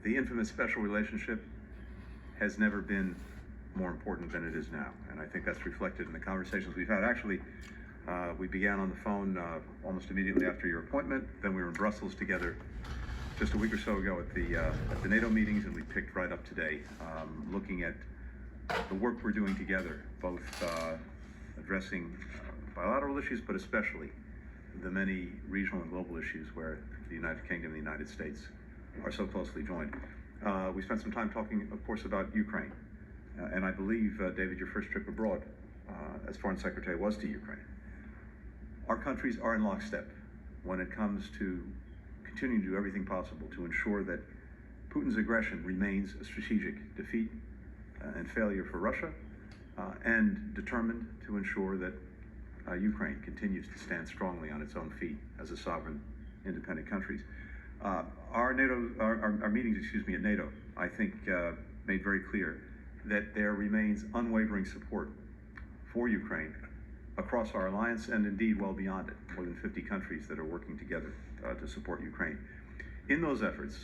The infamous special relationship has never been more important than it is now, and I think that's reflected in the conversations we've had. Actually, we began on the phone almost immediately after your appointment. Then we were in Brussels together just a week or so ago at the NATO meetings, and we picked right up today, looking at the work we're doing together, both addressing bilateral issues, but especially the many regional and global issues where the United Kingdom and the United States are so closely joined. We spent some time talking, of course, about Ukraine. And I believe, David, your first trip abroad as Foreign Secretary was to Ukraine. Our countries are in lockstep when it comes to continuing to do everything possible to ensure that Putin's aggression remains a strategic defeat and failure for Russia, and determined to ensure that Ukraine continues to stand strongly on its own feet as a sovereign, independent country. Our meetings, at NATO, I think, made very clear that there remains unwavering support for Ukraine across our alliance, and indeed well beyond it. More than 50 countries that are working together to support Ukraine. In those efforts,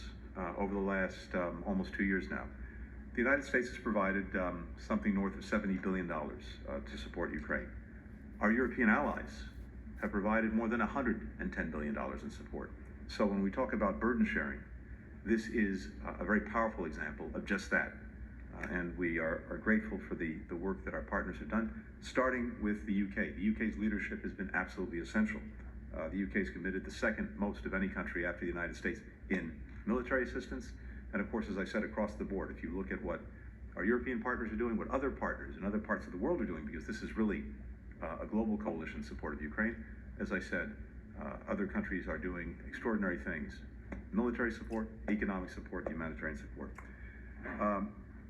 over the last almost 2 years now, the United States has provided something north of $70 billion to support Ukraine. Our European allies have provided more than $110 billion in support. So when we talk about burden sharing, this is a very powerful example of just that. And we are grateful for the work that our partners have done, starting with the UK. The UK's leadership has been absolutely essential. The UK has committed the second most of any country after the United States in military assistance. And of course, as I said, across the board, if you look at what our European partners are doing, what other partners in other parts of the world are doing, because this is really a global coalition in support of Ukraine, as I said, other countries are doing extraordinary things. Military support, economic support, humanitarian support.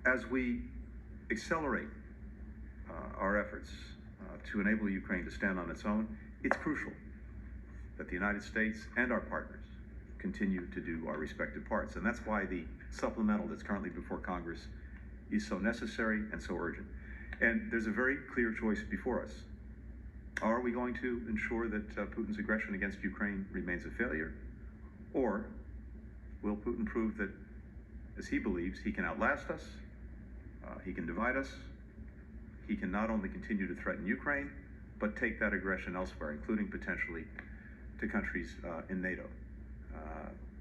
As we accelerate our efforts to enable Ukraine to stand on its own, it's crucial that the United States and our partners continue to do our respective parts. And that's why the supplemental that's currently before Congress is so necessary and so urgent. And there's a very clear choice before us. Are we going to ensure that Putin's aggression against Ukraine remains a failure? Or will Putin prove that, as he believes, he can outlast us, he can divide us, he can not only continue to threaten Ukraine, but take that aggression elsewhere, including potentially to countries in NATO.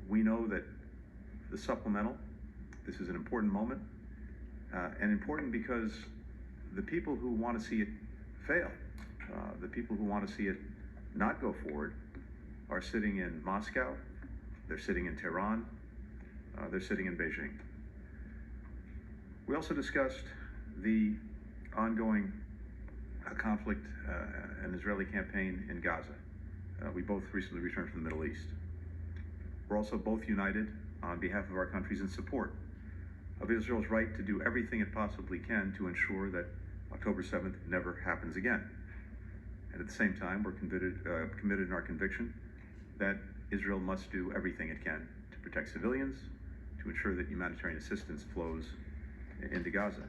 We know that the supplemental, this is an important moment, and important because the people who want to see it fail, the people who want to see it not go forward, are sitting in Moscow, they're sitting in Tehran, they're sitting in Beijing. We also discussed the ongoing conflict and Israeli campaign in Gaza. We both recently returned from the Middle East. We're also both united on behalf of our countries in support of Israel's right to do everything it possibly can to ensure that October 7th never happens again. And at the same time, we're committed in our conviction that Israel must do everything it can to protect civilians, to ensure that humanitarian assistance flows into Gaza.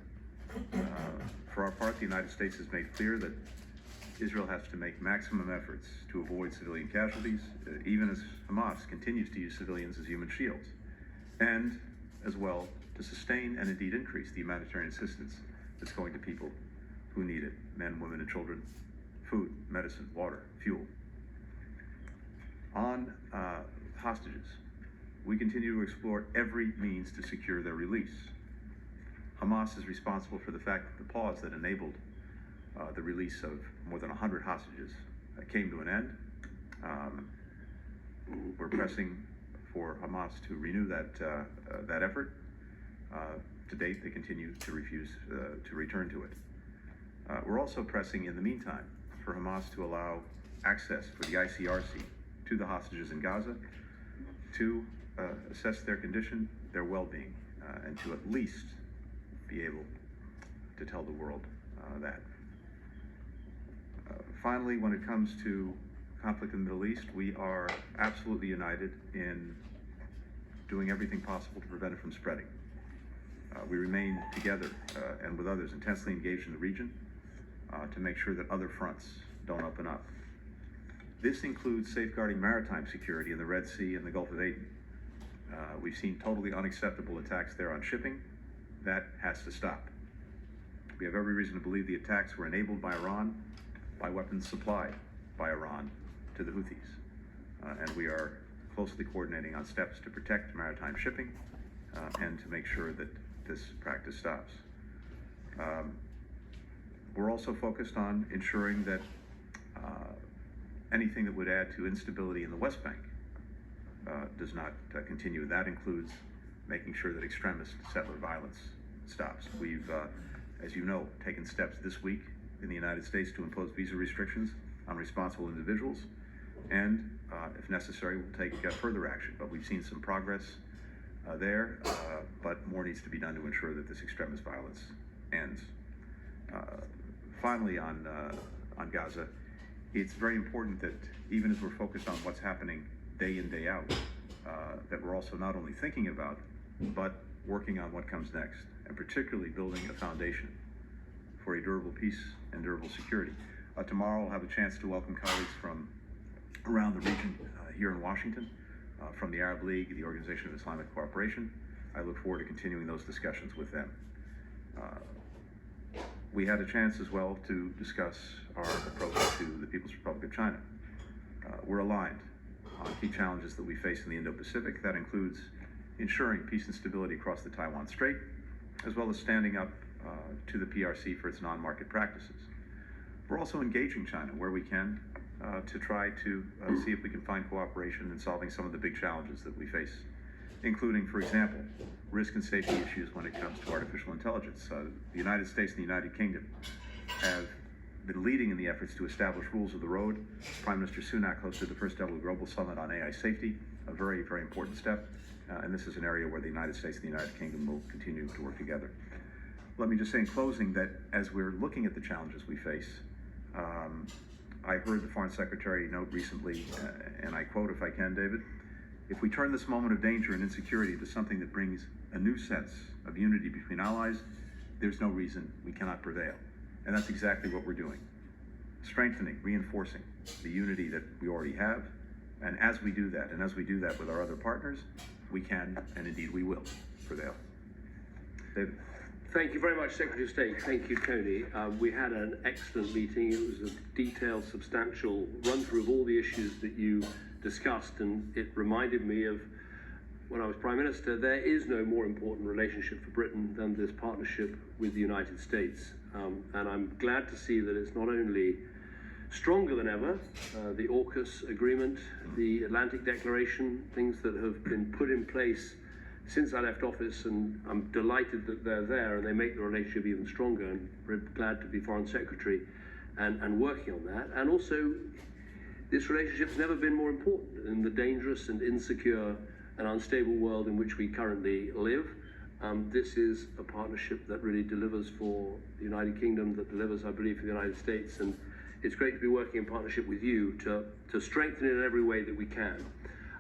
For our part, the United States has made clear that Israel has to make maximum efforts to avoid civilian casualties, even as Hamas continues to use civilians as human shields, and as well to sustain and indeed increase the humanitarian assistance that's going to people who need it, men, women, and children, food, medicine, water, fuel. On hostages, we continue to explore every means to secure their release. Hamas is responsible for the fact that the pause that enabled the release of more than 100 hostages came to an end. We're pressing for Hamas to renew that effort. To date, they continue to refuse to return to it. We're also pressing in the meantime for Hamas to allow access for the ICRC to the hostages in Gaza to assess their condition, their well-being, and to at least be able to tell the world that. Finally, when it comes to conflict in the Middle East, we are absolutely united in doing everything possible to prevent it from spreading. We remain together and with others intensely engaged in the region to make sure that other fronts don't open up. This includes safeguarding maritime security in the Red Sea and the Gulf of Aden. We've seen totally unacceptable attacks there on shipping. That has to stop. We have every reason to believe the attacks were enabled by Iran, by weapons supplied by Iran to the Houthis. And we are closely coordinating on steps to protect maritime shipping and to make sure that this practice stops. We're also focused on ensuring that anything that would add to instability in the West Bank does not continue. That includes making sure that extremist settler violence stops. We've, as you know, taken steps this week in the United States to impose visa restrictions on responsible individuals, and if necessary, we'll take further action. But we've seen some progress there, but more needs to be done to ensure that this extremist violence ends. Finally, on Gaza, it's very important that even as we're focused on what's happening day in, day out, that we're also not only thinking about, but working on what comes next, and particularly building a foundation for a durable peace and durable security. Tomorrow I'll have a chance to welcome colleagues from around the region here in Washington, from the Arab League, the Organization of Islamic Cooperation. I look forward to continuing those discussions with them. We had a chance as well to discuss our approach to the People's Republic of China. We're aligned on key challenges that we face in the Indo-Pacific. That includes ensuring peace and stability across the Taiwan Strait, as well as standing up to the PRC for its non-market practices. We're also engaging China where we can to try to see if we can find cooperation in solving some of the big challenges that we face, including, for example, risk and safety issues when it comes to artificial intelligence. The United States and the United Kingdom have been leading in the efforts to establish rules of the road. Prime Minister Sunak hosted the first ever global summit on AI safety, a very, very important step. And this is an area where the United States and the United Kingdom will continue to work together. Let me just say in closing that as we're looking at the challenges we face, I heard the Foreign Secretary note recently, and I quote if I can, David, "If we turn this moment of danger and insecurity to something that brings a new sense of unity between allies, there's no reason we cannot prevail." And that's exactly what we're doing. Strengthening, reinforcing the unity that we already have. And as we do that, and as we do that with our other partners, we can, and indeed we will, prevail. David. Thank you very much, Secretary of State. Thank you, Tony. We had an excellent meeting. It was a detailed, substantial run-through of all the issues that you discussed, and it reminded me of when I was Prime Minister. There is no more important relationship for Britain than this partnership with the United States. And I'm glad to see that it's not only stronger than ever, the AUKUS agreement, the Atlantic Declaration, things that have been put in place since I left office, and I'm delighted that they're there and they make the relationship even stronger, and very glad to be Foreign Secretary and working on that. And also, this relationship's never been more important in the dangerous and insecure and unstable world in which we currently live. This is a partnership that really delivers for the United Kingdom, that delivers, I believe, for the United States, and it's great to be working in partnership with you to strengthen it in every way that we can.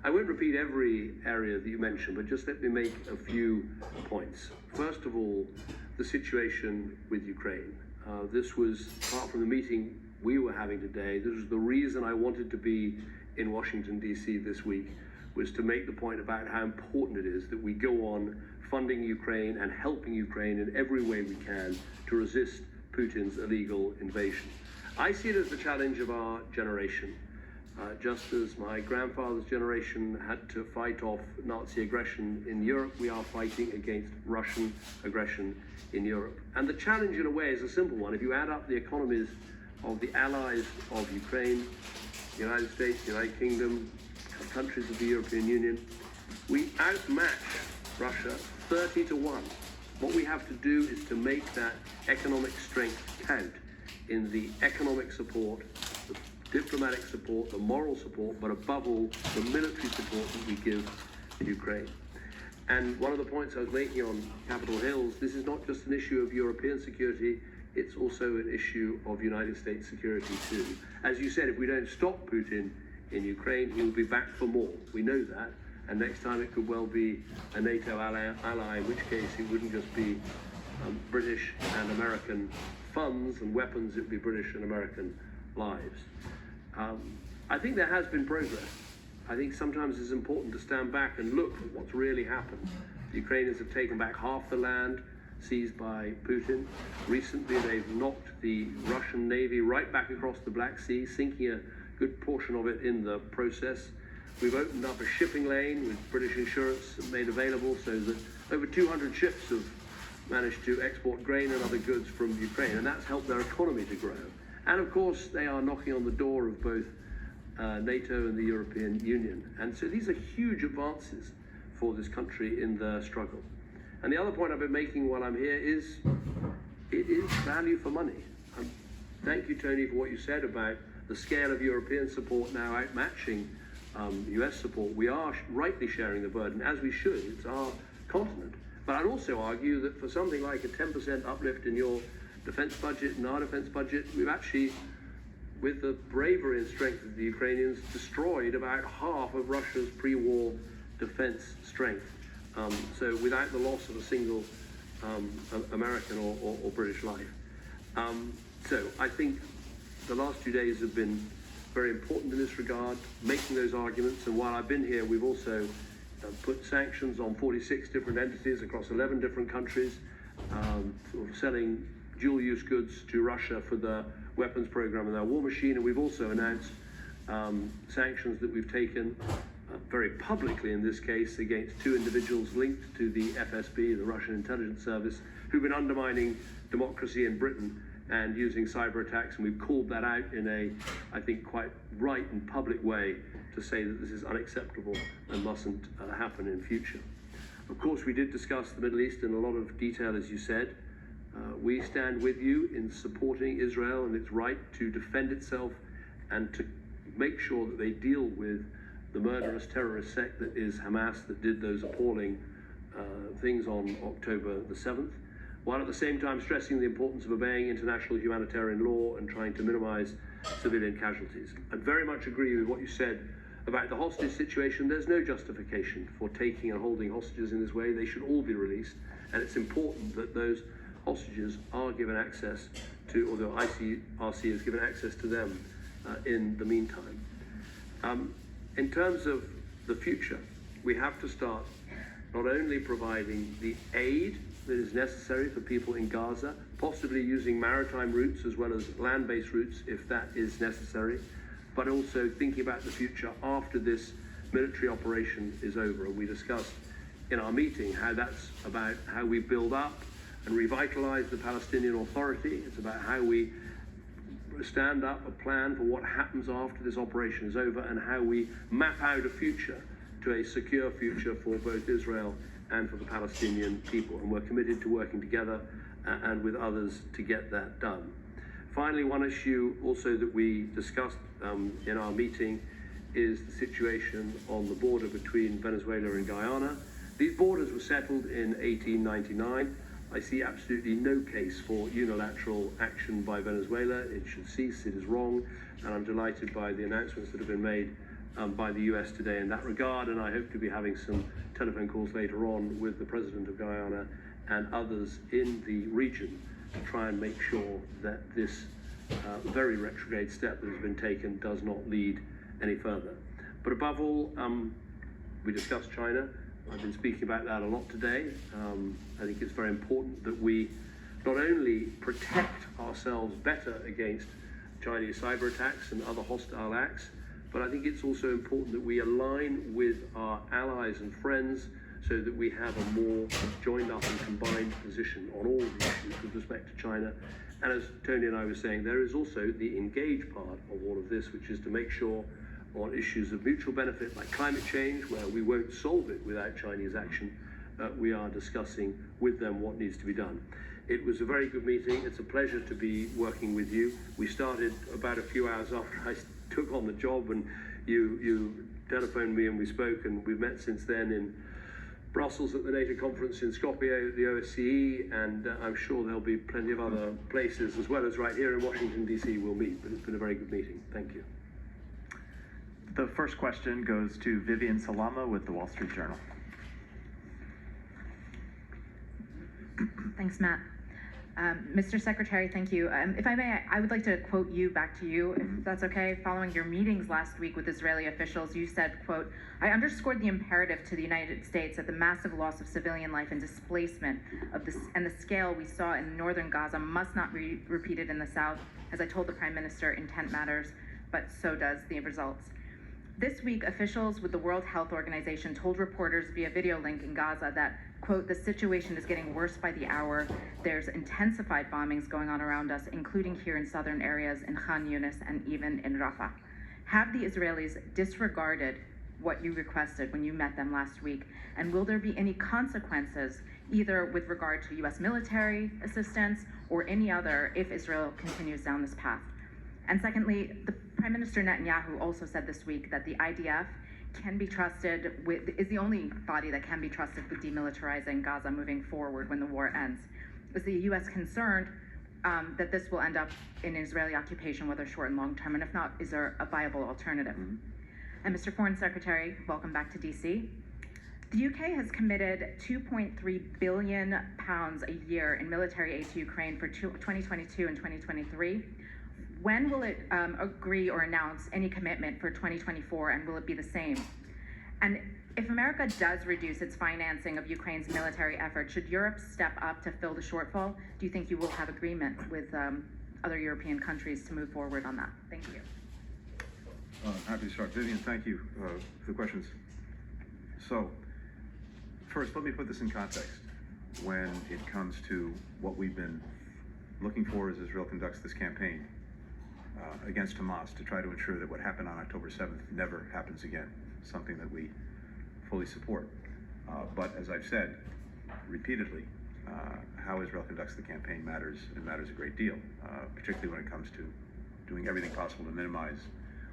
I won't repeat every area that you mentioned, but just let me make a few points. First of all, the situation with Ukraine. This was, apart from the meeting we were having today, this was the reason I wanted to be in Washington, D.C. this week, was to make the point about how important it is that we go on funding Ukraine and helping Ukraine in every way we can to resist Putin's illegal invasion. I see it as the challenge of our generation. Just as my grandfather's generation had to fight off Nazi aggression in Europe, we are fighting against Russian aggression in Europe. And the challenge, in a way, is a simple one. If you add up the economies of the allies of Ukraine, the United States, the United Kingdom, countries of the European Union, we outmatch Russia 30-1. What we have to do is to make that economic strength count in the economic support, the diplomatic support, the moral support, but above all, the military support that we give to Ukraine. And one of the points I was making on Capitol Hill, this is not just an issue of European security, it's also an issue of United States security too. As you said, if we don't stop Putin in Ukraine, he will be back for more. We know that. And next time it could well be a NATO ally, in which case it wouldn't just be British and American funds and weapons, it would be British and American lives. I think there has been progress. I think sometimes it's important to stand back and look at what's really happened. The Ukrainians have taken back half the land seized by Putin. Recently, they've knocked the Russian Navy right back across the Black Sea, sinking a good portion of it in the process. We've opened up a shipping lane with British insurance made available so that over 200 ships have managed to export grain and other goods from Ukraine, and that's helped their economy to grow. And of course, they are knocking on the door of both NATO and the European Union. And so these are huge advances for this country in the struggle. And the other point I've been making while I'm here is it is value for money. Thank you, Tony, for what you said about the scale of European support now outmatching US support. We are rightly sharing the burden, as we should. It's our continent. But I'd also argue that for something like a 10% uplift in your defense budget and our defense budget, we've actually, with the bravery and strength of the Ukrainians, destroyed about half of Russia's pre-war defense strength. So without the loss of a single American or British life. So I think the last 2 days have been very important in this regard, making those arguments. And while I've been here, we've also put sanctions on 46 different entities across 11 different countries for selling dual-use goods to Russia for the weapons program and their war machine. And we've also announced sanctions that we've taken very publicly in this case against 2 individuals linked to the FSB, the Russian intelligence service, who've been undermining democracy in Britain and using cyber attacks. And we've called that out in a, I think, quite right and public way to say that this is unacceptable and mustn't happen in future. Of course, we did discuss the Middle East in a lot of detail, as you said. We stand with you in supporting Israel and its right to defend itself and to make sure that they deal with the murderous terrorist sect that is Hamas, that did those appalling things on October the 7th, while at the same time stressing the importance of obeying international humanitarian law and trying to minimize civilian casualties. I very much agree with what you said about the hostage situation. There's no justification for taking and holding hostages in this way. They should all be released, and it's important that those hostages are given access to, or the ICRC is given access to them in the meantime. In terms of the future, we have to start not only providing the aid that is necessary for people in Gaza, possibly using maritime routes as well as land-based routes if that is necessary, but also thinking about the future after this military operation is over. And we discussed in our meeting how that's about how we build up and revitalize the Palestinian Authority. It's about how we stand up a plan for what happens after this operation is over and how we map out a future to a secure future for both Israel and for the Palestinian people. And we're committed to working together and with others to get that done. Finally, one issue also that we discussed in our meeting is the situation on the border between Venezuela and Guyana. These borders were settled in 1899. I see absolutely no case for unilateral action by Venezuela. It should cease. It is wrong. And I'm delighted by the announcements that have been made by the US today in that regard. And I hope to be having some telephone calls later on with the president of Guyana and others in the region to try and make sure that this very retrograde step that has been taken does not lead any further. But above all, we discussed China. I've been speaking about that a lot today. I think it's very important that we not only protect ourselves better against Chinese cyber attacks and other hostile acts, but I think it's also important that we align with our allies and friends so that we have a more joined up and combined position on all the issues with respect to China. And as Tony and I were saying, there is also the engage part of all of this, which is to make sure on issues of mutual benefit like climate change, where we won't solve it without Chinese action, we are discussing with them what needs to be done. It was a very good meeting. It's a pleasure to be working with you. We started about a few hours after I took on the job, and you telephoned me and we spoke, and we've met since then in Brussels at the NATO conference, in Skopje at the OSCE, and I'm sure there'll be plenty of other places as well as right here in Washington, D.C. we'll meet, but it's been a very good meeting. Thank you. The first question goes to Vivian Salama with the Wall Street Journal. Thanks, Matt. Mr. Secretary, thank you. If I may, I would like to quote you back to you, if that's okay. Following your meetings last week with Israeli officials, you said, quote, "I underscored the imperative to the United States that the massive loss of civilian life and displacement of this and the scale we saw in northern Gaza must not be repeated in the south. As I told the Prime Minister, intent matters, but so does the results." This week, officials with the World Health Organization told reporters via video link in Gaza that, quote, "the situation is getting worse by the hour. There's intensified bombings going on around us, including here in southern areas in Khan Yunis and even in Rafah." Have the Israelis disregarded what you requested when you met them last week? And will there be any consequences, either with regard to U.S. military assistance or any other, if Israel continues down this path? And secondly, the Prime Minister Netanyahu also said this week that the IDF can be trusted with, is the only body that can be trusted with demilitarizing Gaza moving forward when the war ends. Is the U.S. concerned that this will end up in Israeli occupation, whether short and long term? And if not, is there a viable alternative? And Mr. Foreign Secretary, welcome back to DC. The UK has committed £2.3 billion a year in military aid to Ukraine for 2022 and 2023. When will it agree or announce any commitment for 2024, and will it be the same? And if America does reduce its financing of Ukraine's military effort, should Europe step up to fill the shortfall? Do you think you will have agreement with other European countries to move forward on that? Thank you. Happy to start. Vivian, thank you for the questions. So, first, let me put this in context. When it comes to what we've been looking for as Israel conducts this campaign against Hamas to try to ensure that what happened on October 7th never happens again, something that we fully support. But as I've said repeatedly, how Israel conducts the campaign matters, and matters a great deal, particularly when it comes to doing everything possible to minimize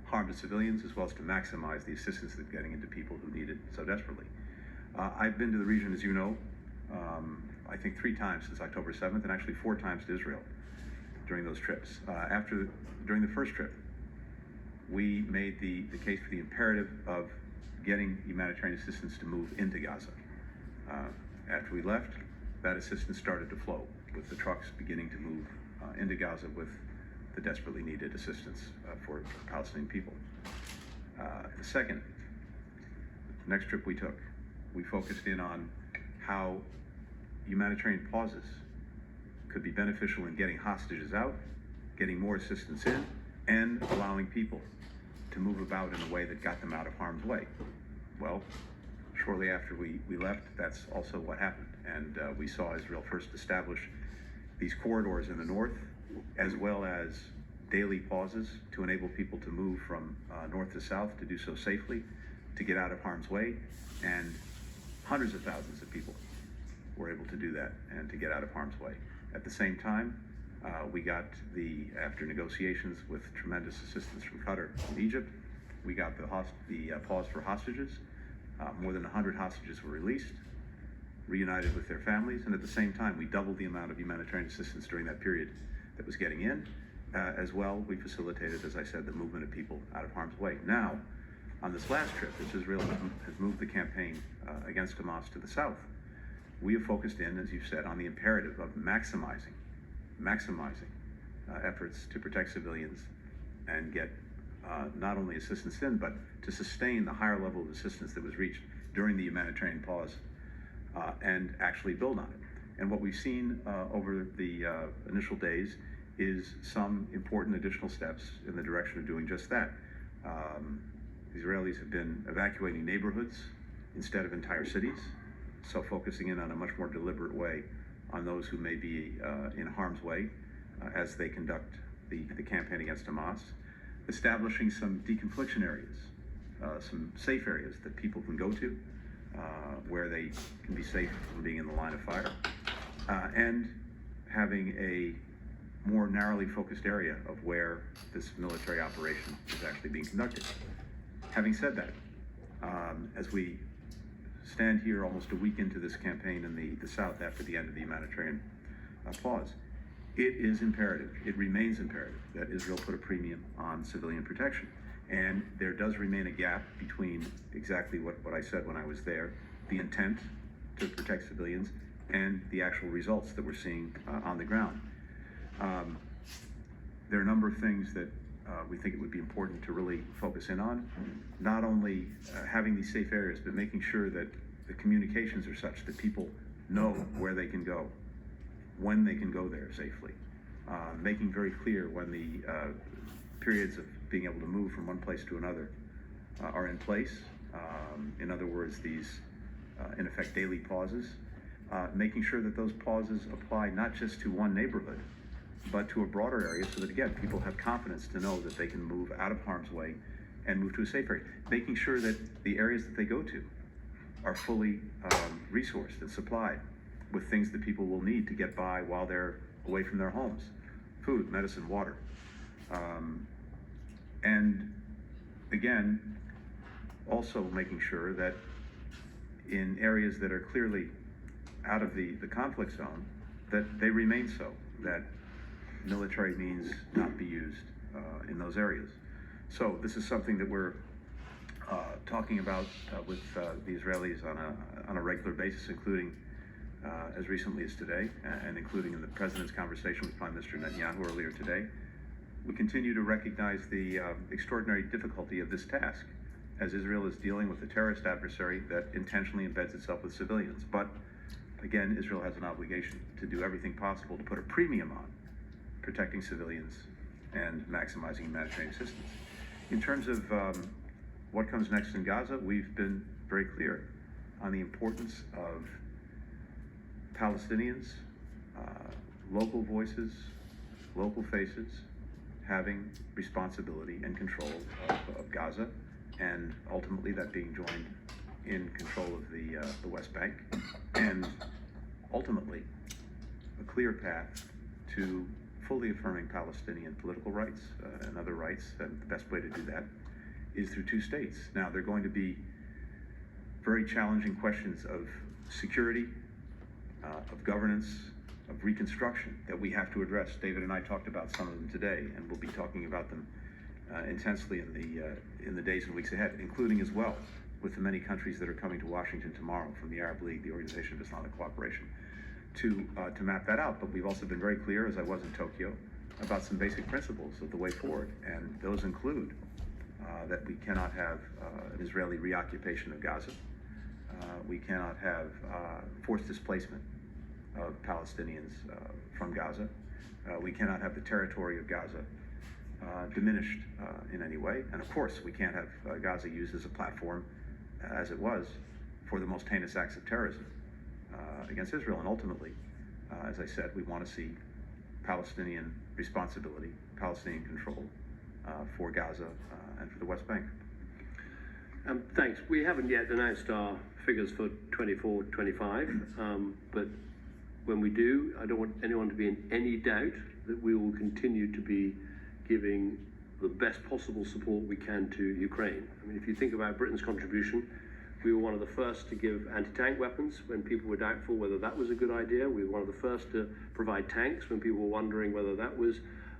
harm to civilians, as well as to maximize the assistance that's getting into people who need it so desperately. I've been to the region, as you know, I think 3 times since October 7th, and actually 4 times to Israel during those trips. During the first trip, we made the case for the imperative of getting humanitarian assistance to move into Gaza. After we left, that assistance started to flow, with the trucks beginning to move into Gaza with the desperately needed assistance for Palestinian people. The second, next trip we took, we focused in on how humanitarian pauses could be beneficial in getting hostages out, getting more assistance in, and allowing people to move about in a way that got them out of harm's way. Well, shortly after we left, that's also what happened. And we saw Israel first establish these corridors in the north, as well as daily pauses to enable people to move from north to south, to do so safely, to get out of harm's way. And hundreds of thousands of people were able to do that and to get out of harm's way. At the same time, we got after negotiations with tremendous assistance from Qatar and Egypt, we got the pause for hostages. More than 100 hostages were released, reunited with their families, and at the same time, we doubled the amount of humanitarian assistance during that period that was getting in. As well, we facilitated, as I said, the movement of people out of harm's way. Now, on this last trip, as Israel has moved the campaign against Hamas to the south, we have focused in, as you've said, on the imperative of maximizing efforts to protect civilians and get not only assistance in, but to sustain the higher level of assistance that was reached during the humanitarian pause and actually build on it. And what we've seen over the initial days is some important additional steps in the direction of doing just that. The Israelis have been evacuating neighborhoods instead of entire cities, so focusing in on a much more deliberate way on those who may be in harm's way as they conduct the campaign against Hamas, establishing some deconfliction areas, some safe areas that people can go to, where they can be safe from being in the line of fire, and having a more narrowly focused area of where this military operation is actually being conducted. Having said that, as we stand here almost a week into this campaign in the south after the end of the humanitarian pause, it is imperative, it remains imperative that Israel put a premium on civilian protection. And there does remain a gap between exactly what I said when I was there, the intent to protect civilians, and the actual results that we're seeing on the ground. There are a number of things that we think it would be important to really focus in on. Not only having these safe areas, but making sure that the communications are such that people know where they can go, when they can go there safely. Making very clear when the periods of being able to move from one place to another are in place. In other words, these, in effect, daily pauses. Making sure that those pauses apply not just to one neighborhood, but to a broader area so that, again, people have confidence to know that they can move out of harm's way and move to a safe area. Making sure that the areas that they go to are fully resourced and supplied with things that people will need to get by while they're away from their homes. Food, medicine, water. And again, also making sure that in areas that are clearly out of the conflict zone, that they remain so, that military means not be used in those areas. So this is something that we're talking about with the Israelis on a regular basis, including as recently as today, and including in the President's conversation with Prime Minister Netanyahu earlier today. We continue to recognize the extraordinary difficulty of this task, as Israel is dealing with a terrorist adversary that intentionally embeds itself with civilians. But again, Israel has an obligation to do everything possible to put a premium on protecting civilians and maximizing humanitarian assistance. In terms of what comes next in Gaza, we've been very clear on the importance of Palestinians, local voices, local faces, having responsibility and control of Gaza, and ultimately that being joined in control of the West Bank, and ultimately a clear path to fully affirming Palestinian political rights and other rights, and the best way to do that is through two states. Now, there are going to be very challenging questions of security, of governance, of reconstruction that we have to address. David and I talked about some of them today, and we'll be talking about them intensely in the days and weeks ahead, including as well with the many countries that are coming to Washington tomorrow from the Arab League, the Organization of Islamic Cooperation, to map that out. But we've also been very clear, as I was in Tokyo, about some basic principles of the way forward, and those include that we cannot have an Israeli reoccupation of Gaza. We cannot have forced displacement of Palestinians from Gaza. We cannot have the territory of Gaza diminished in any way. And of course, we can't have Gaza used as a platform, as it was, for the most heinous acts of terrorism against Israel. And ultimately, as I said, we want to see Palestinian responsibility, Palestinian control for Gaza and for the West Bank. Thanks. We haven't yet announced our figures for 24-25, but when we do, I don't want anyone to be in any doubt that we will continue to be giving the best possible support we can to Ukraine. I mean, if you think about Britain's contribution, we were one of the first to give anti-tank weapons when people were doubtful whether that was a good idea. We were one of the first to provide tanks when people were wondering whether that was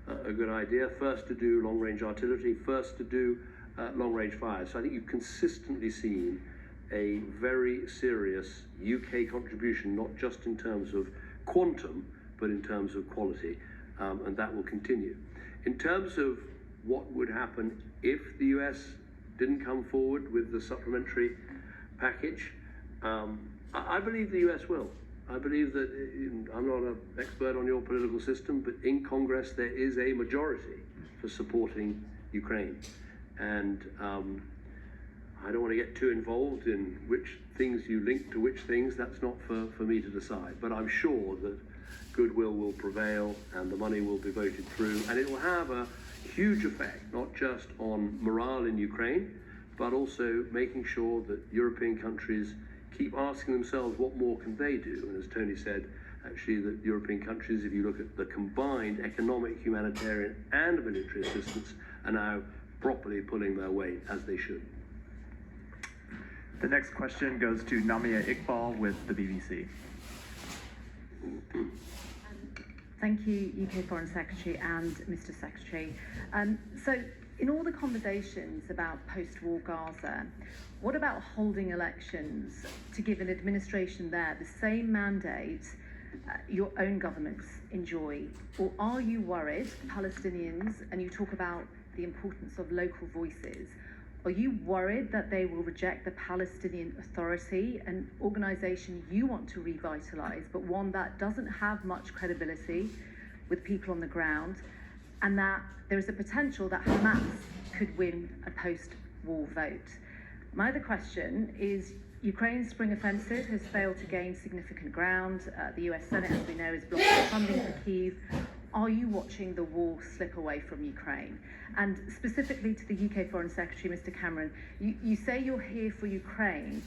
a good idea. First to do long-range artillery, first to do long-range fire. So I think you've consistently seen a very serious UK contribution, not just in terms of quantum, but in terms of quality, and that will continue. In terms of what would happen if the US didn't come forward with the supplementary package, I believe the US will. I believe that, I'm not an expert on your political system, but in Congress there is a majority for supporting Ukraine. And I don't want to get too involved in which things you link to which things. That's not for me to decide. But I'm sure that goodwill will prevail and the money will be voted through. And it will have a huge effect, not just on morale in Ukraine, but also making sure that European countries keep asking themselves what more can they do. And as Tony said, actually, that European countries, if you look at the combined economic, humanitarian and military assistance, are now properly pulling their weight as they should. The next question goes to Namia Iqbal with the BBC. Thank you, UK Foreign Secretary and Mr. Secretary. So in all the conversations about post-war Gaza, what about holding elections to give an administration there the same mandate your own governments enjoy? Or are you worried, Palestinians, and you talk about the importance of local voices, are you worried that they will reject the Palestinian Authority, an organization you want to revitalize, but one that doesn't have much credibility with people on the ground, and that there is a potential that Hamas could win a post-war vote? My other question is, Ukraine's spring offensive has failed to gain significant ground. The US Senate, as we know, is blocking funding for Kyiv. Are you watching the wall slip away from Ukraine? And specifically to the UK Foreign Secretary, Mr. Cameron, you say you're here for Ukraine.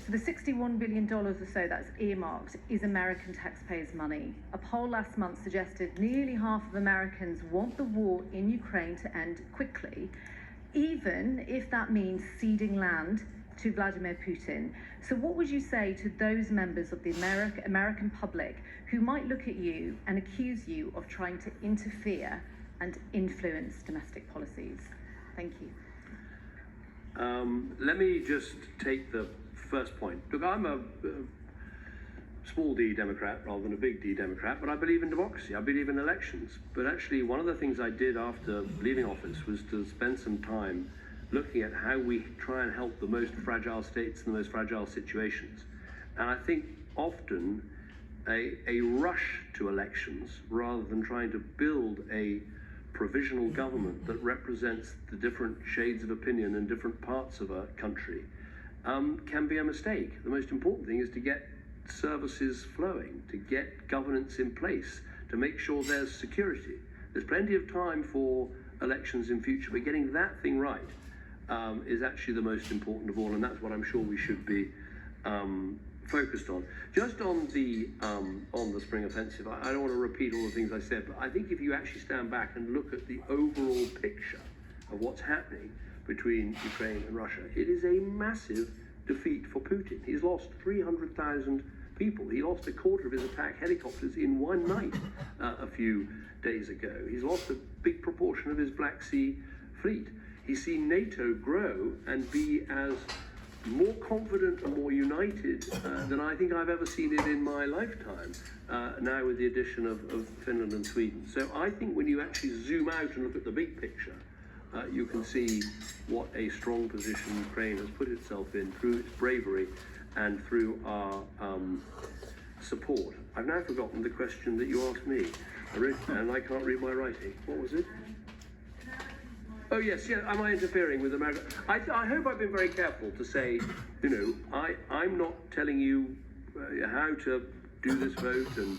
So the $61 billion or so that's earmarked is American taxpayers' money. A poll last month suggested nearly half of Americans want the war in Ukraine to end quickly, even if that means ceding land to Vladimir Putin. So what would you say to those members of the American public who might look at you and accuse you of trying to interfere and influence domestic policies? Thank you. Let me just take the first point. Look, I'm a small d Democrat rather than a big D Democrat, but I believe in democracy. I believe in elections. But actually, one of the things I did after leaving office was to spend some time looking at how we try and help the most fragile states in the most fragile situations. And I think often a rush to elections rather than trying to build a provisional government that represents the different shades of opinion in different parts of a country can be a mistake. The most important thing is to get services flowing, to get governance in place, to make sure there's security. There's plenty of time for elections in future, but getting that thing right is actually the most important of all, and that's what I'm sure we should be focused on. Just on the spring offensive, I don't want to repeat all the things I said, but I think if you actually stand back and look at the overall picture of what's happening between Ukraine and Russia, it is a massive defeat for Putin. He's lost 300,000 people. He lost a quarter of his attack helicopters in one night a few days ago. He's lost a big proportion of his Black Sea fleet. He's seen NATO grow and be as more confident and more united than I think I've ever seen it in my lifetime, now with the addition of Finland and Sweden. So I think when you actually zoom out and look at the big picture, you can see what a strong position Ukraine has put itself in through its bravery and through our support. I've now forgotten the question that you asked me, and I can't read my writing. What was it? Oh yes, yeah. Am I interfering with America? I hope I've been very careful to say, I'm not telling you how to do this vote and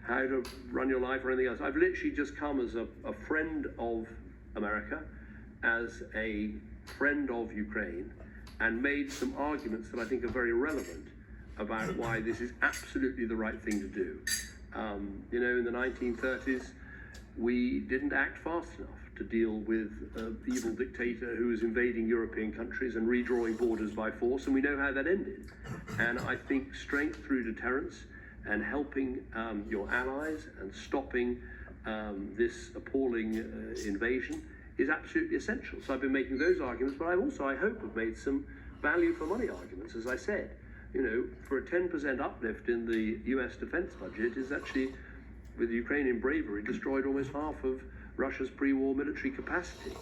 how to run your life or anything else. I've literally just come as a friend of America, as a friend of Ukraine, and made some arguments that I think are very relevant about why this is absolutely the right thing to do. In the 1930s, we didn't act fast enough to deal with the evil dictator who was invading European countries and redrawing borders by force, and we know how that ended. And I think strength through deterrence and helping your allies and stopping this appalling invasion is absolutely essential. So I've been making those arguments, but I hope, have made some value for money arguments. As I said, for a 10% uplift in the US defense budget is actually, with Ukrainian bravery, destroyed almost half of Russia's pre-war military capacity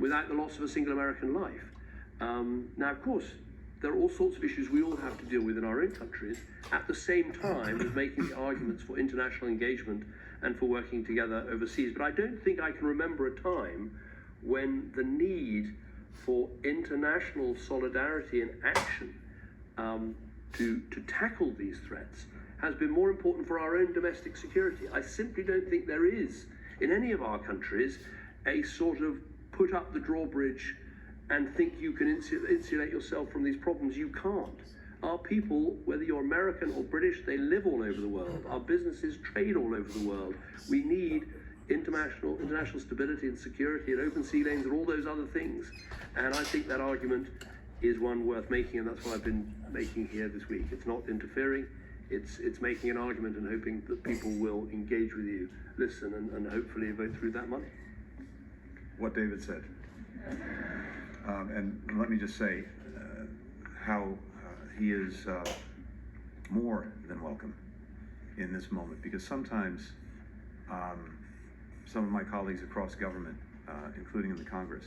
without the loss of a single American life. Now, of course, there are all sorts of issues we all have to deal with in our own countries, at the same time as making the arguments for international engagement and for working together overseas. But I don't think I can remember a time when the need for international solidarity and action to tackle these threats has been more important for our own domestic security. I simply don't think there is, in any of our countries, a sort of put up the drawbridge and think you can insulate yourself from these problems. You can't. Our people, whether you're American or British, they live all over the world. Our businesses trade all over the world. We need international stability and security and open sea lanes and all those other things. And I think that argument is one worth making, and that's what I've been making here this week. It's not interfering. It's making an argument and hoping that people will engage with you, listen, and hopefully vote through that money. What David said. And let me just say how he is more than welcome in this moment, because sometimes some of my colleagues across government, including in the Congress,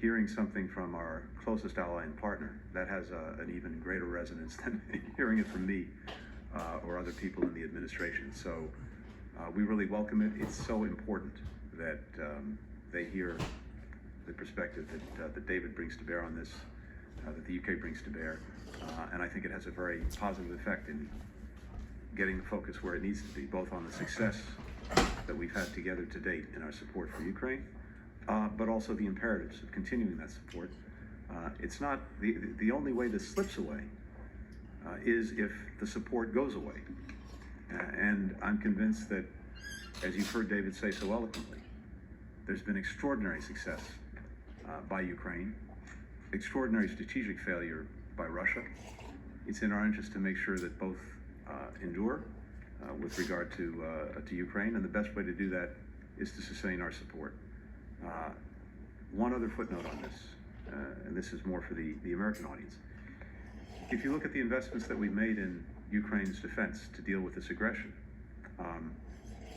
hearing something from our closest ally and partner, that has an even greater resonance than hearing it from me or other people in the administration. So we really welcome it. It's so important that they hear the perspective that David brings to bear on this, that the UK brings to bear, and I think it has a very positive effect in getting the focus where it needs to be, both on the success that we've had together to date in our support for Ukraine, but also the imperatives of continuing that support. It's not the only way this slips away is if the support goes away, and I'm convinced that, as you've heard David say so eloquently, there's been extraordinary success by Ukraine, extraordinary strategic failure by Russia. It's in our interest to make sure that both endure with regard to Ukraine, and the best way to do that is to sustain our support. One other footnote on this, and this is more for the American audience. If you look at the investments that we've made in Ukraine's defense to deal with this aggression,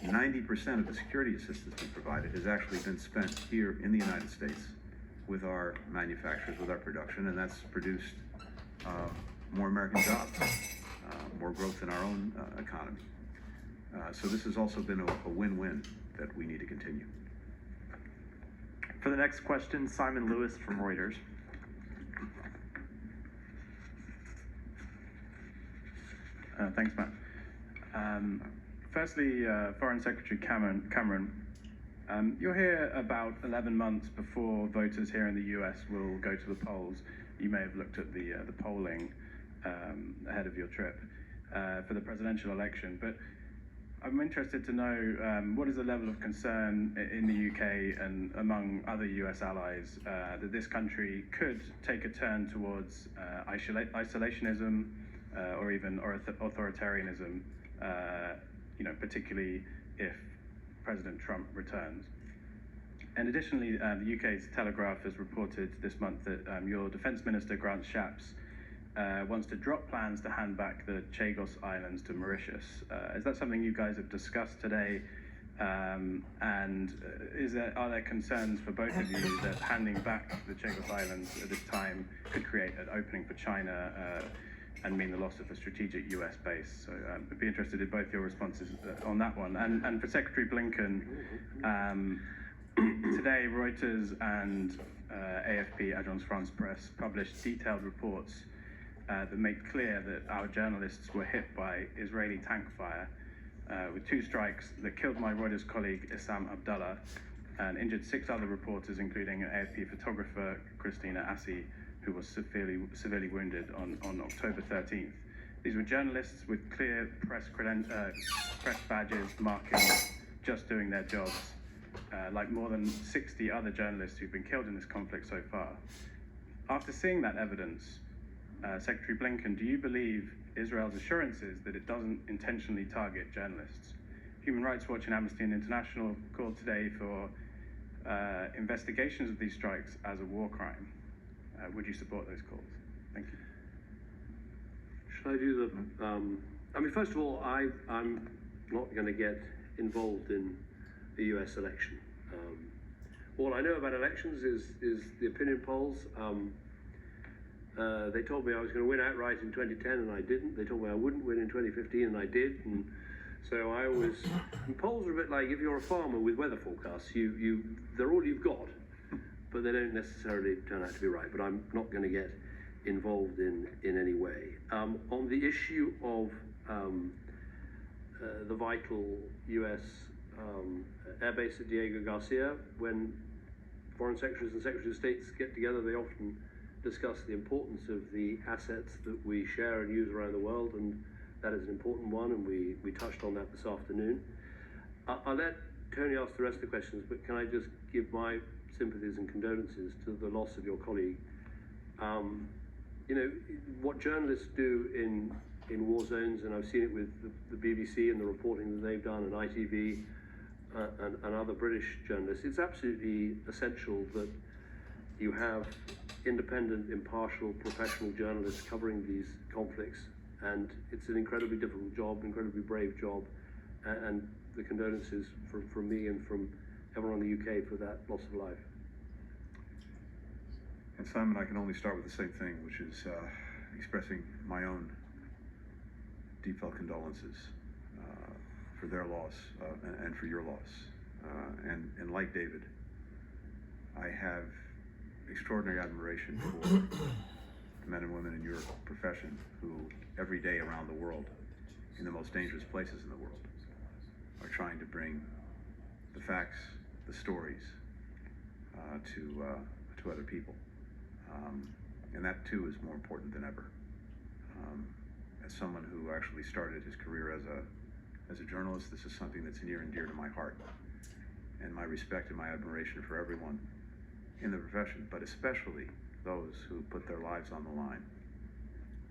90% of the security assistance we provided has actually been spent here in the United States with our manufacturers, with our production, and that's produced more American jobs, more growth in our own economy. So this has also been a win-win that we need to continue. For the next question, Simon Lewis from Reuters. Thanks, Matt. Firstly, Foreign Secretary Cameron, you're here about 11 months before voters here in the US will go to the polls. You may have looked at the polling ahead of your trip for the presidential election, but I'm interested to know what is the level of concern in the UK and among other US allies that this country could take a turn towards isolationism or even authoritarianism, particularly if President Trump returns. And additionally, the UK's Telegraph has reported this month that your Defence Minister, Grant Shapps, wants to drop plans to hand back the Chagos Islands to Mauritius. Is that something you guys have discussed today? And are there concerns for both of you that handing back the Chagos Islands at this time could create an opening for China and mean the loss of a strategic US base? So I'd be interested in both your responses on that one. And for Secretary Blinken, today Reuters and AFP, Agence France Presse, published detailed reports that made clear that our journalists were hit by Israeli tank fire with 2 strikes that killed my Reuters colleague Issam Abdallah and injured 6 other reporters, including an AFP photographer, Christina Assi, who was severely wounded on October 13th. These were journalists with clear press badges marking just doing their jobs, like more than 60 other journalists who've been killed in this conflict so far. After seeing that evidence, Secretary Blinken, do you believe Israel's assurances that it doesn't intentionally target journalists? Human Rights Watch and Amnesty International called today for investigations of these strikes as a war crime. Would you support those calls? Thank you. Should I do the, first of all, I'm not going to get involved in the US election. All I know about elections is the opinion polls. They told me I was going to win outright in 2010 and I didn't. They told me I wouldn't win in 2015 and I did. And so I was, and polls are a bit like if you're a farmer with weather forecasts, they're all you've got, but they don't necessarily turn out to be right. But I'm not going to get involved in any way. On the issue of the vital US airbase at Diego Garcia, when foreign secretaries and secretaries of states get together, they often discuss the importance of the assets that we share and use around the world, and that is an important one, and we touched on that this afternoon. I'll let Tony ask the rest of the questions, but can I just give my sympathies and condolences to the loss of your colleague. What journalists do in war zones, and I've seen it with the BBC and the reporting that they've done, and ITV and other British journalists, it's absolutely essential that you have independent, impartial, professional journalists covering these conflicts, and it's an incredibly difficult job, incredibly brave job, and the condolences from me and from everyone in the UK for that loss of life. And Simon, I can only start with the same thing, which is expressing my own deep felt condolences for their loss and for your loss. And like David, I have extraordinary admiration for the men and women in your profession who every day around the world, in the most dangerous places in the world, are trying to bring the facts, the stories to other people. And that too is more important than ever. As someone who actually started his career as a journalist, this is something that's near and dear to my heart. And my respect and my admiration for everyone in the profession, but especially those who put their lives on the line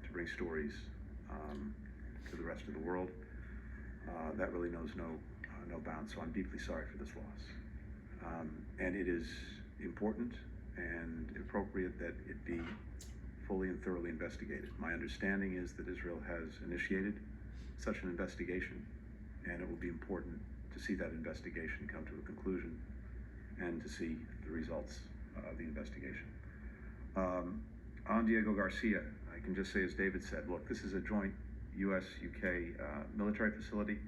to bring stories to the rest of the world. That really knows no bounds, so I'm deeply sorry for this loss. And it is important and appropriate that it be fully and thoroughly investigated. My understanding is that Israel has initiated such an investigation, and it will be important to see that investigation come to a conclusion and to see the results of the investigation. On Diego Garcia, I can just say, as David said, look, this is a joint US-UK military facility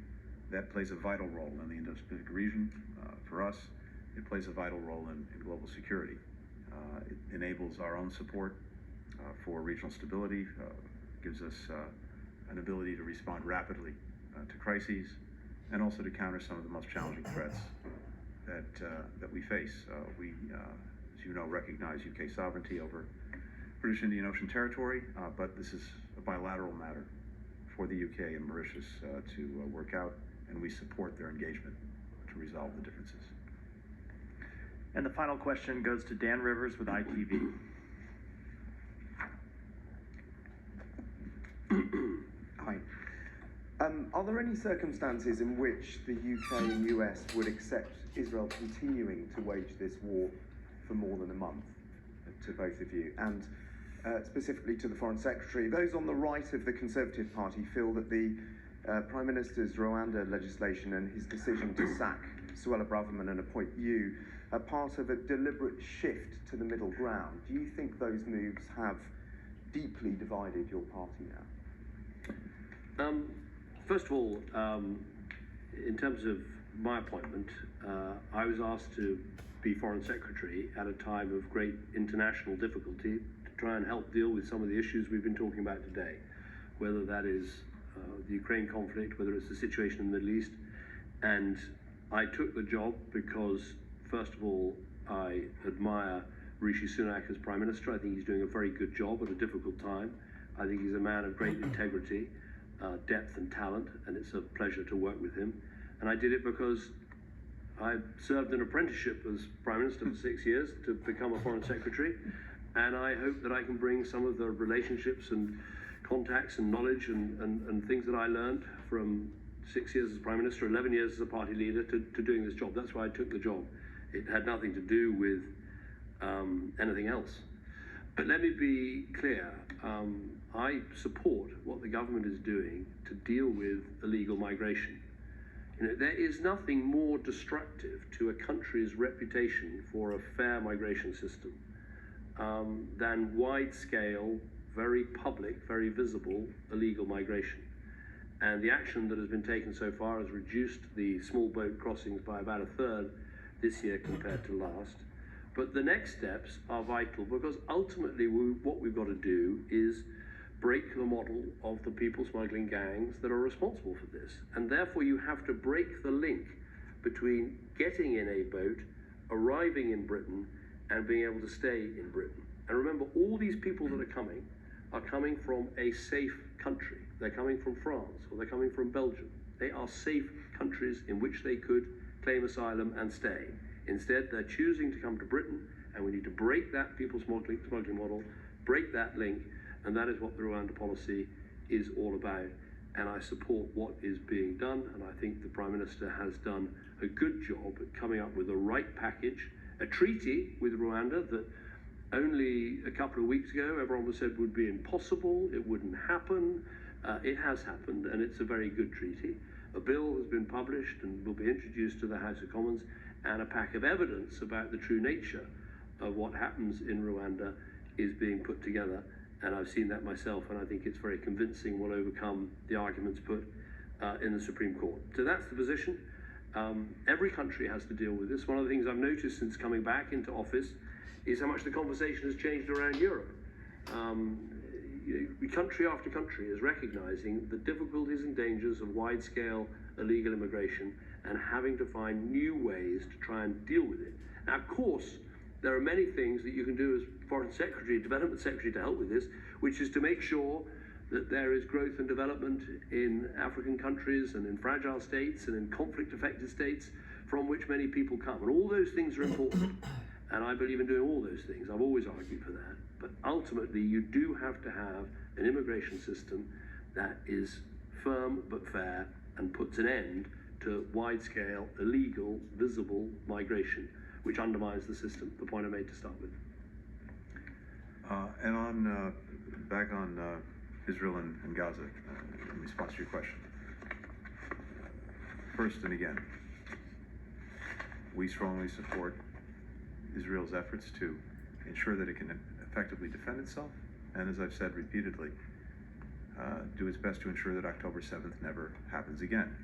that plays a vital role in the Indo-Pacific region. For us, it plays a vital role in global security. It enables our own support for regional stability, gives us an ability to respond rapidly to crises, and also to counter some of the most challenging threats that we face. We, as you know, recognize UK sovereignty over British Indian Ocean territory, but this is a bilateral matter for the UK and Mauritius to work out, and we support their engagement to resolve the differences. And the final question goes to Dan Rivers with ITV. Hi. Are there any circumstances in which the UK and US would accept Israel continuing to wage this war for more than a month, to both of you? And specifically to the Foreign Secretary, those on the right of the Conservative Party feel that the Prime Minister's Rwanda legislation and his decision to sack Suella Braverman and appoint you are part of a deliberate shift to the middle ground. Do you think those moves have deeply divided your party now? First of all, in terms of my appointment, I was asked to be Foreign Secretary at a time of great international difficulty to try and help deal with some of the issues we've been talking about today, whether that is the Ukraine conflict, whether it's the situation in the Middle East. And I took the job because, first of all, I admire Rishi Sunak as Prime Minister. I think he's doing a very good job at a difficult time. I think he's a man of great integrity, depth and talent, and it's a pleasure to work with him. And I did it because I served an apprenticeship as Prime Minister for 6 years to become a Foreign Secretary, and I hope that I can bring some of the relationships and contacts and knowledge and things that I learned from 6 years as Prime Minister, 11 years as a party leader to doing this job. That's why I took the job. It had nothing to do with anything else. But let me be clear, I support what the government is doing to deal with illegal migration. You know, there is nothing more destructive to a country's reputation for a fair migration system than wide-scale, very public, very visible illegal migration. And the action that has been taken so far has reduced the small boat crossings by about a third this year compared to last. But the next steps are vital, because ultimately what we've got to do is break the model of the people smuggling gangs that are responsible for this. And therefore you have to break the link between getting in a boat, arriving in Britain, and being able to stay in Britain. And remember, all these people that are coming from a safe country. They're coming from France, or they're coming from Belgium. They are safe countries in which they could claim asylum and stay. Instead, they're choosing to come to Britain, and we need to break that people smuggling model, break that link, and that is what the Rwanda policy is all about. And I support what is being done, and I think the Prime Minister has done a good job at coming up with the right package, a treaty with Rwanda that only a couple of weeks ago, everyone was said would be impossible, it wouldn't happen. It has happened, and it's a very good treaty. A bill has been published and will be introduced to the House of Commons, and a pack of evidence about the true nature of what happens in Rwanda is being put together. And I've seen that myself, and I think it's very convincing, will overcome the arguments put in the Supreme Court. So that's the position. Every country has to deal with this. One of the things I've noticed since coming back into office is how much the conversation has changed around Europe. Country after country is recognizing the difficulties and dangers of wide-scale illegal immigration and having to find new ways to try and deal with it. Now, of course, there are many things that you can do as Foreign Secretary, Development Secretary, to help with this, which is to make sure that there is growth and development in African countries and in fragile states and in conflict-affected states from which many people come. And all those things are important. And I believe in doing all those things. I've always argued for that. But ultimately, you do have to have an immigration system that is firm but fair and puts an end to wide-scale, illegal, visible migration, which undermines the system, the point I made to start with. And on, back on Israel and Gaza, in response to your question. First and again, we strongly support Israel's efforts to ensure that it can effectively defend itself, and as I've said repeatedly, do its best to ensure that October 7th never happens again.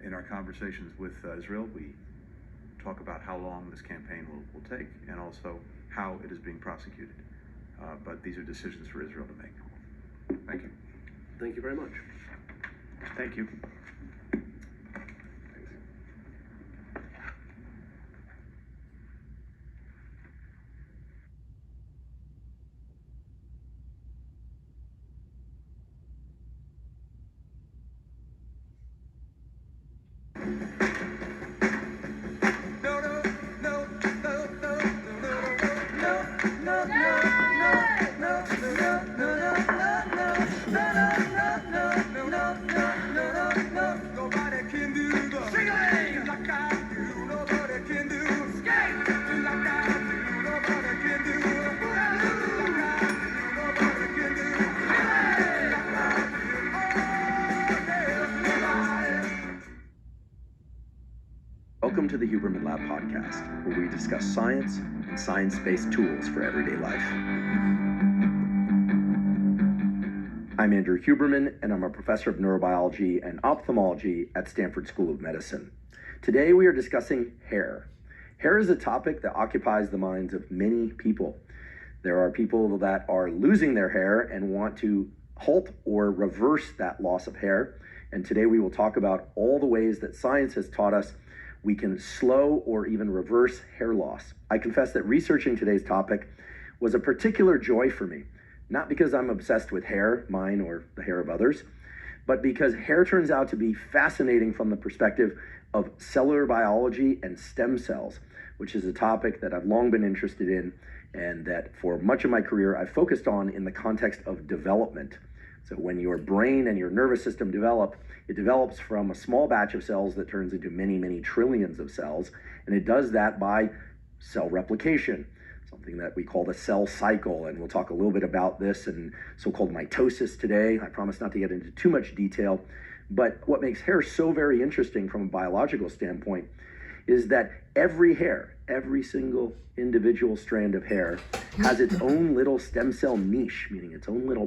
In our conversations with Israel, we talk about how long this campaign will take, and also how it is being prosecuted. But these are decisions for Israel to make. Thank you. Thank you very much. Thank you. Welcome to the Huberman Lab podcast, where we discuss science and science-based tools for everyday life. I'm Andrew Huberman, and I'm a professor of neurobiology and ophthalmology at Stanford School of Medicine. Today we are discussing hair. Hair is a topic that occupies the minds of many people. There are people that are losing their hair and want to halt or reverse that loss of hair. And today we will talk about all the ways that science has taught us we can slow or even reverse hair loss. I confess that researching today's topic was a particular joy for me, not because I'm obsessed with hair, mine or the hair of others, but because hair turns out to be fascinating from the perspective of cellular biology and stem cells, which is a topic that I've long been interested in and that for much of my career I've focused on in the context of development. So when your brain and your nervous system develop, it develops from a small batch of cells that turns into many, many trillions of cells, and it does that by cell replication, something that we call the cell cycle, and we'll talk a little bit about this and so-called mitosis today. I promise not to get into too much detail, but what makes hair so very interesting from a biological standpoint is that every hair, every single individual strand of hair has its own little stem cell niche, meaning its own little